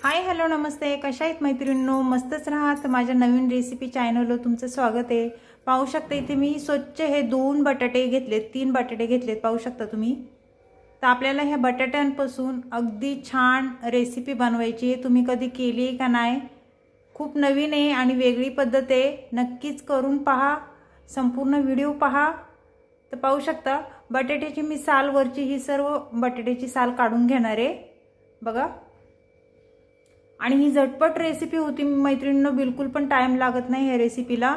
Hi hello नमस्ते, कशा आहेत मैत्रिणींनो? मस्तच राहा. माझ्या नवीन रेसिपी चॅनलवर तुमचं स्वागत आहे. पाहू शकता इथे मी स्वच्छ हे 2 बटाटे घेतलेत, 3 बटाटे घेतलेत, पाहू शकता तुम्ही. तर आपल्याला ह्या बटाट्यांपासून अगदी छान रेसिपी बनवायची आहे. तुम्ही कधी केली आहे का नाही? खूप नवीन आहे आणि वेगळी पद्धत आहे. नक्कीच करून पहा, संपूर्ण व्हिडिओ पहा. तर पाहू शकता बटाट्याची मी साल वरची ही सर्व बटाट्याची साल काढून घेणार आहे बघा. आणि ही झटपट रेसिपी होती मैत्रिणींनो, बिलकुल पण टाइम लागत नाही ह्या रेसिपीला.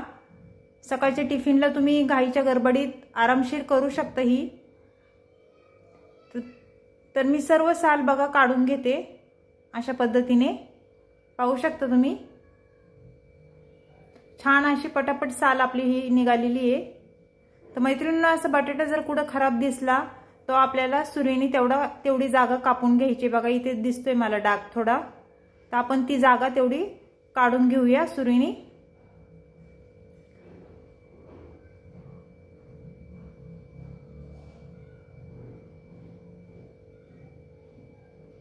सकाळच्या टिफिनला तुम्ही घाईच्या गडबडीत आरामशीर करू शकता ही. तर मी सर्व साल बघा काढून घेते अशा पद्धतीने, पाहू शकता तुम्ही. छान अशी पटापट साल आपली ही निघालेली आहे. तर मैत्रिणींनो, असं बटाटा जर कुठं खराब दिसला तो आपल्याला सुरीने तेवढी जागा कापून घ्यायची बघा. इथे दिसतोय मला डाग थोडा, तर आपण ती जागा तेवढी काढून घेऊया सुरीने.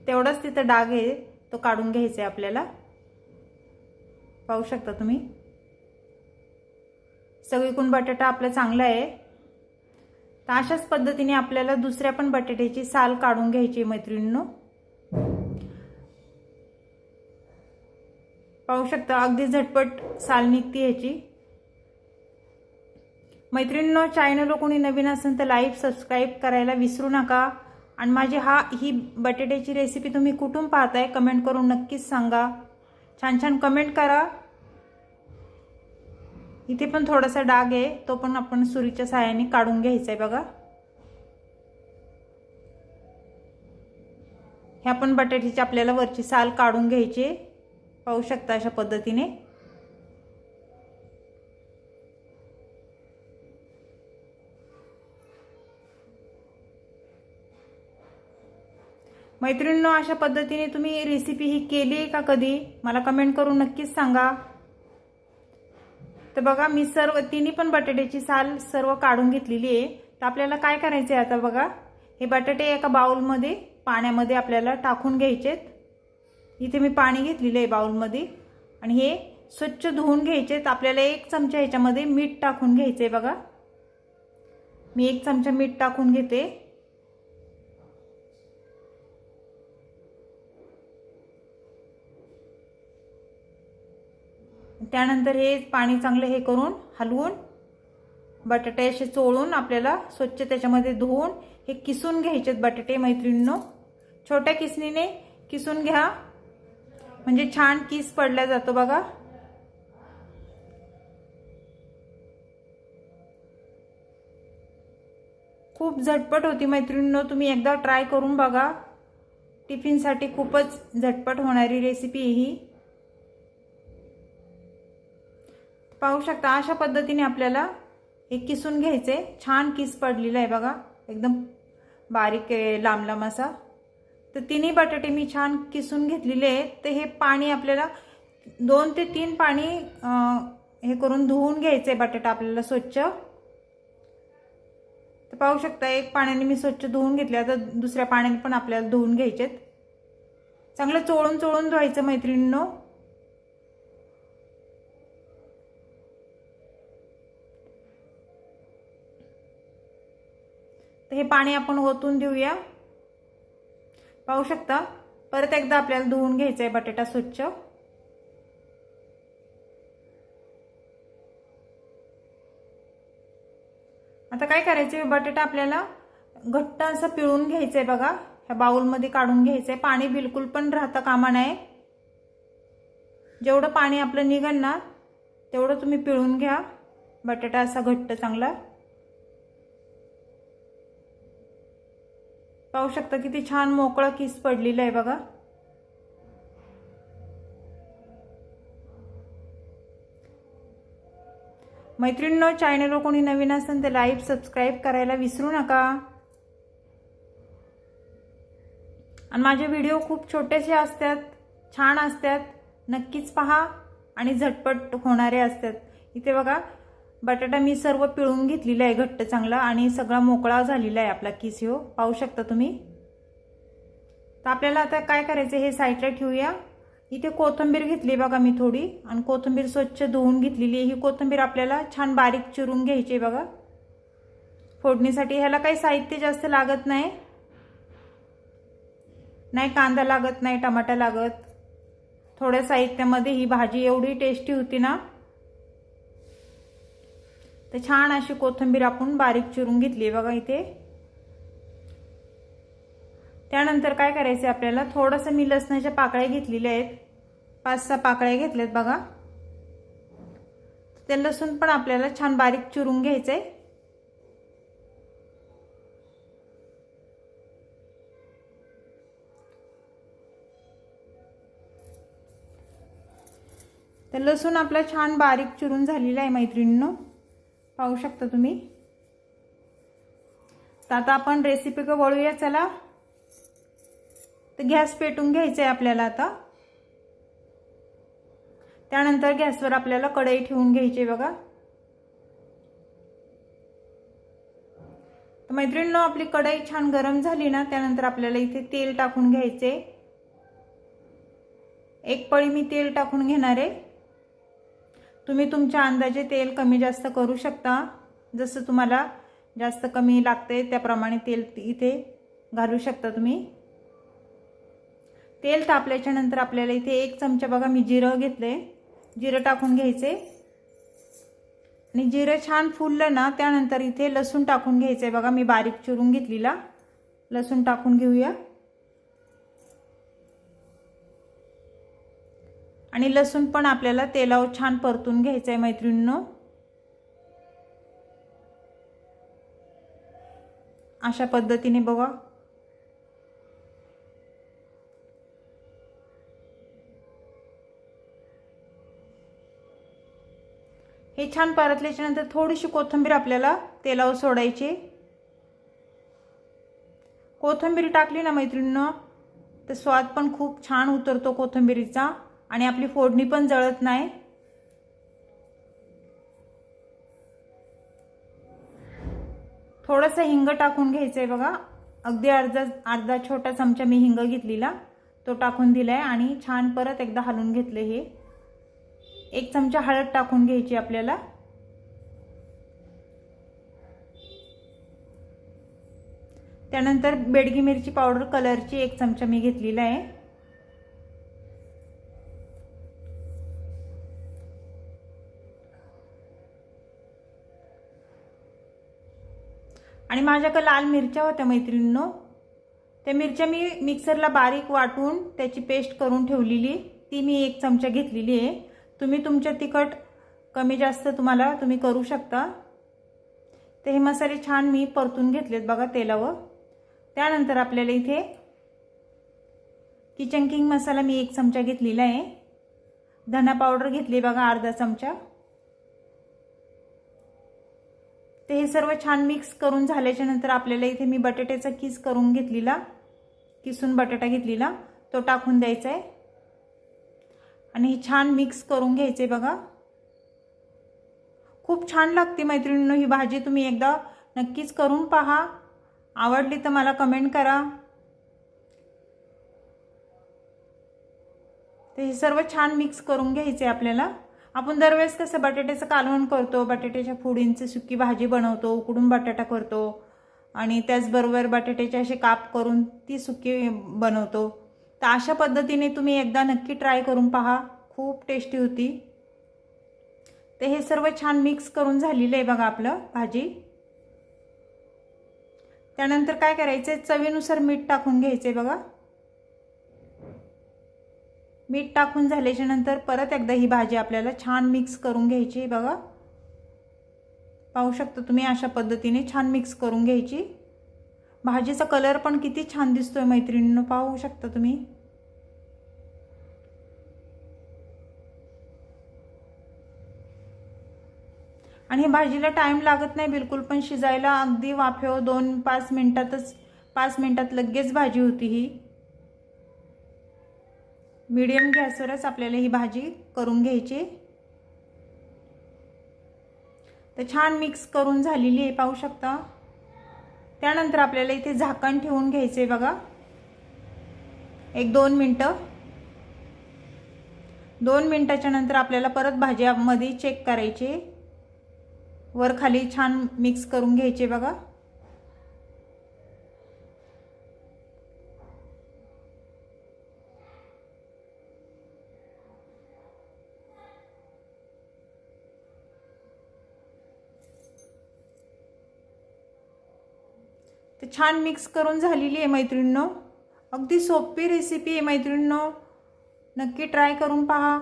तेवढाच तिथं डाग आहे तो काढून घ्यायचा आहे आपल्याला, पाहू शकता तुम्ही. सगळीकडून बटाटा आपला चांगला आहे. तर अशाच पद्धतीने आपल्याला दुसऱ्या पण बटाट्याची साल काढून घ्यायची मैत्रिणींनो. पाहू शकता अगदी झटपट साल निघते ह्याची. मैत्रिणींनो, चॅनलला कोणी नवीन असेल तर लाईक सबस्क्राईब करायला विसरू नका. आणि माझी ही बटाट्याची रेसिपी तुम्ही कुठून पाहताय कमेंट करून नक्कीच सांगा. छान छान कमेंट करा. इथे पण थोडासा डाग आहे, तो पण आपण सुरीच्या साहाय्याने काढून घ्यायचा आहे बघा. ह्या पण बटाट्याची आपल्याला वरची साल काढून घ्यायची, पाहू शकता अशा पद्धतीने. मैत्रिणींनो, अशा पद्धतीने तुम्ही रेसिपी ही केली आहे का कधी? मला कमेंट करून नक्कीच सांगा. तर बघा मी सर्व तिन्ही पण बटाट्याची साल सर्व काढून घेतलेली आहे. तर आपल्याला काय करायचं आहे आता बघा, हे बटाटे एका बाउलमध्ये पाण्यामध्ये आपल्याला टाकून घ्यायचेत. इथे मी पाणी घेतलेलं आहे बाउलमध्ये आणि हे स्वच्छ धुवून घ्यायचेत. आपल्याला 1 चमचा ह्याच्यामध्ये मीठ टाकून घ्यायचंय बघा. मी 1 चमचा मीठ टाकून घेते. त्यानंतर हे पाणी चांगलं हे करून हलवून बटाटे असे चोळून आपल्याला स्वच्छ त्याच्यामध्ये धुवून हे किसून घ्यायचेत बटाटे मैत्रिणींनो. छोट्या किसणीने किसून घ्या म्हणजे छान किस पडला जातो बघा. खूप झटपट होती मैत्रिणींनो, तुम्ही एकदा ट्राय करून बघा. टिफिनसाठी खूपच झटपट होणारी रेसिपी ही. पाहू शकता अशा पद्धतीने आपल्याला हे किसून घ्यायचे. छान किस पडलेला आहे बघा, एकदम बारीक लांब लांब असा. तर तिन्ही बटाटे मी छान किसून घेतलेले आहेत. तर हे पाणी आपल्याला 2 ते 3 पाणी हे करून धुवून घ्यायचे बटाटा आपल्याला स्वच्छ. तर पाहू शकता 1 पाण्याने मी स्वच्छ धुवून घेतले. आता दुसऱ्या पाण्याने पण आपल्याला धुवून घ्यायचेत. चांगलं चोळून चोळून धुवायचं मैत्रिणींनो. तर हे पाणी आपण ओतून देऊया. पाहू शकता परत एकदा आपल्याला धुवून घ्यायचा आहे बटाटा स्वच्छ. आता काय करायचंय, बटाटा आपल्याला घट्ट असं पिळून घ्यायचंय बघा. ह्या बाउलमध्ये काढून घ्यायचंय. पाणी बिलकुल पण राहता कामा नये. जेवढं पाणी आपलं निघेल ना तेवढं तुम्ही पिळून घ्या बटाटा असा घट्ट चांगला. पाहू शकता किती छान मोकळा किस पडलेला आहे बघा. मैत्रिणींनो, चॅनलवर कोणी नवीन असेल तर लाईक सबस्क्राईब करायला विसरू नका. आणि माझे व्हिडिओ खूप छोटेसे असतात, छान असतात, नक्कीच पहा आणि झटपट होणारे असतात. इथे बघा बटाटा मी सर्व पिळून घेतलेला आहे घट्ट चांगला आणि सगळा मोकळा झालेला आहे आपला किस ह्यो, पाहू शकता तुम्ही. तर आपल्याला आता काय करायचं, हे साईडला ठेवूया. इथे कोथिंबीर घेतली बघा मी थोडी, आणि कोथिंबीर स्वच्छ धुवून घेतलेली आहे। ही कोथिंबीर आपल्याला छान बारीक चिरून घ्यायची आहे बघा फोडणीसाठी। ह्याला काही साहित्य जास्त लागत नाही, नाही कांदा लागत, नाही टमाटा लागत, थोड्या साहित्यामध्ये ही भाजी एवढी टेस्टी होती ना। तर छान अशी कोथिंबीर आपण बारीक चिरून घेतली बघा इथे। त्यानंतर काय करायचे आपल्याला, थोडंसं मी लसणाच्या पाकळ्या घेतलेल्या आहेत, 5-6 पाकळ्या घेतल्यात बघा। ते लसूण पण आपल्याला छान बारीक चिरून घ्यायचंय। तर लसूण आपला छान बारीक चिरून झालेला आहे मैत्रिणींनो, पाहू शकता तुम्ही। तर आता आपण रेसिपी वळूया चला। तर गॅस पेटून घ्यायचा आहे आपल्याला आता। त्यानंतर गॅसवर आपल्याला कढई ठेवून घ्यायची बघा। तर मैत्रिणींनो, आपली कढई छान गरम झाली ना, त्यानंतर आपल्याला इथे तेल टाकून घ्यायचे। एक पळी मी तेल टाकून घेणार आहे। तुम्ही तुमच्या अंदाजे तेल कमी जास्त करू शकता, जसं तुम्हाला जास्त कमी लागते त्याप्रमाणे तेल इथे घालू शकता तुम्ही। तेल तापल्याच्या नंतर आपल्याला इथे 1 चमचा बघा मी जिरं घेतले, जिरं टाकून घ्यायचे। आणि जिरं छान फुललं ना, त्यानंतर इथे लसूण टाकून घ्यायचे बघा, मी बारीक चिरून घेतलेला लसूण टाकून घेऊया। आणि लसूण पण आपल्याला तेलावर छान परतून घ्यायचं आहे मैत्रिणींनो। अशा पद्धतीने बघा। हे छान परतल्याच्या नंतर थोडीशी कोथिंबीर आपल्याला तेलावर सोडायची। कोथिंबीर टाकली ना मैत्रिणींनो, तर स्वाद पण खूप छान उतरतो कोथिंबीरीचा, आणि आपली फोडणी पण जळत नाही। थोडंसं हिंग टाकून घ्यायचंय बघा, अगदी अर्धा छोटा चमचा मी हिंग घेतलेला, तो टाकून दिलाय। आणि छान परत एकदा हलवून घेतले। हे 1 चमचा हळद टाकून घ्यायची आपल्याला। त्यानंतर बेडगी मिरची पावडर कलरची 1 चमचा मी घेतलेला आहे। आणि माझ्याकडे लाल मिरच्या होत्या मैत्रिणींनो, त्या मिरच्या मी मिक्सरला बारीक वाटून त्याची पेस्ट करून ठेवलेली, ती मी 1 चमचा घेतलेली आहे। तुम्ही तुमच्या तिखट कमी जास्त तुम्ही करू शकता। ते हे मसाले छान मी परतून घेतलेत बघा तेलावर। त्यानंतर आपल्याला इथे किचन किंग मसाला मी 1 चमचा घेतलेला आहे। धना पावडर घेतली बघा अर्धा चमचा। ते हे सर्व छान मिक्स करून झाल्याच्या नंतर आपल्याला इथे मी बटाट्याचा किस करून घेतलेला, किसून बटाटा घेतलेला, तो टाकून द्यायचा आहे। आणि हे छान मिक्स करून घ्यायचे बघा। खूप छान लागते मैत्रिणींनो ही भाजी, तुम्ही एकदा नक्कीच करून पहा। आवडली तर मला कमेंट करा। ते हे सर्व छान मिक्स करून घ्यायचे आपल्याला। आपण दरवेळेस कसं बटाट्याचं कालवण करतो, बटाट्याच्या फोडींची सुकी भाजी बनवतो, उकडून बटाटा करतो, आणि त्याचबरोबर बटाट्याचे असे काप करून ती सुकी बनवतो। तर अशा पद्धतीने तुम्ही एकदा नक्की ट्राय करून पहा, खूप टेस्टी होती। ते हे सर्व छान मिक्स करून झालेलं आहे बघा आपलं भाजी। त्यानंतर काय करायचं, चवीनुसार मीठ टाकून घ्यायचे बघा। मीठ टाकून झाल्याच्या नंतर परत एकदा ही भाजी आपल्याला छान मिक्स करून घ्यायची बघा। पाहू शकता तुम्ही, अशा पद्धतीने छान मिक्स करून घ्यायची। भाजीचा कलर पण किती छान दिसतोय मैत्रिणींनो, पाहू शकता तुम्ही। आणि ही भाजीला टाइम लागत नाही बिलकुल पण शिजायला, अगदी वाफेवर 2-5 मिनिटातच 5 मिनिटात लगेच भाजी होती ही। मीडियम गॅसवरच आपल्याला ही भाजी करून घ्यायची। तर छान मिक्स करून झालेली आहे, पाहू शकता। त्यानंतर आपल्याला इथे झाकण ठेवून घ्यायचे बघा 1-2 मिनिटं। 2 मिनिटाच्या नंतर आपल्याला परत भाज्यामध्ये चेक करायचे, वर खाली छान मिक्स करून घ्यायचे बघा। ते छान मिक्स करून झालेली आहे मैत्रिणींनो। अगदी सोपी रेसिपी आहे मैत्रिणींनो, नक्की ट्राय करून पहा।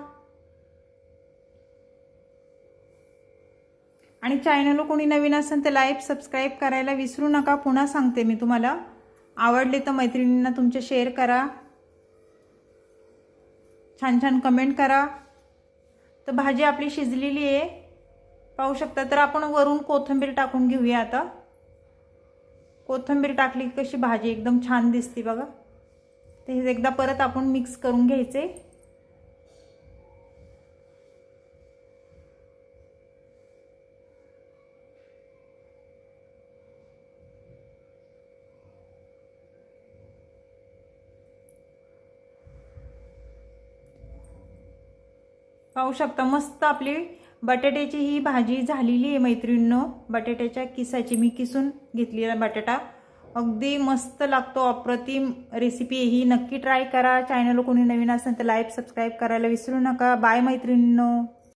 आणि चॅनलला कोणी नवीन असेल तर लाईक सबस्क्राईब करायला विसरू नका। पुन्हा सांगते मी तुम्हाला, आवडले तर मैत्रिणींना तुमच्या शेअर करा, छान छान कमेंट करा। तर भाजी आपली शिजलेली आहे पाहू शकता। तर आपण वरून कोथिंबीर टाकून घेऊया आता। कोथिंबीर टाकली कशी भाजी एकदम छान दिसते बघा। ते हे एकदा परत आपण मिक्स करून घ्यायचे। पाहू शकता मस्त आपली बटाट्याची ही भाजी झालेली आहे मैत्रिणींनो। बटाट्याच्या किसाची मी किसून घेतलेला बटाटा अगदी मस्त लागतो, अप्रतिम रेसिपी ही, नक्की ट्राय करा। चॅनल कोणी नवीन असेल तर लाईक सबस्क्राईब करायला विसरू नका। बाय मैत्रिणींनो।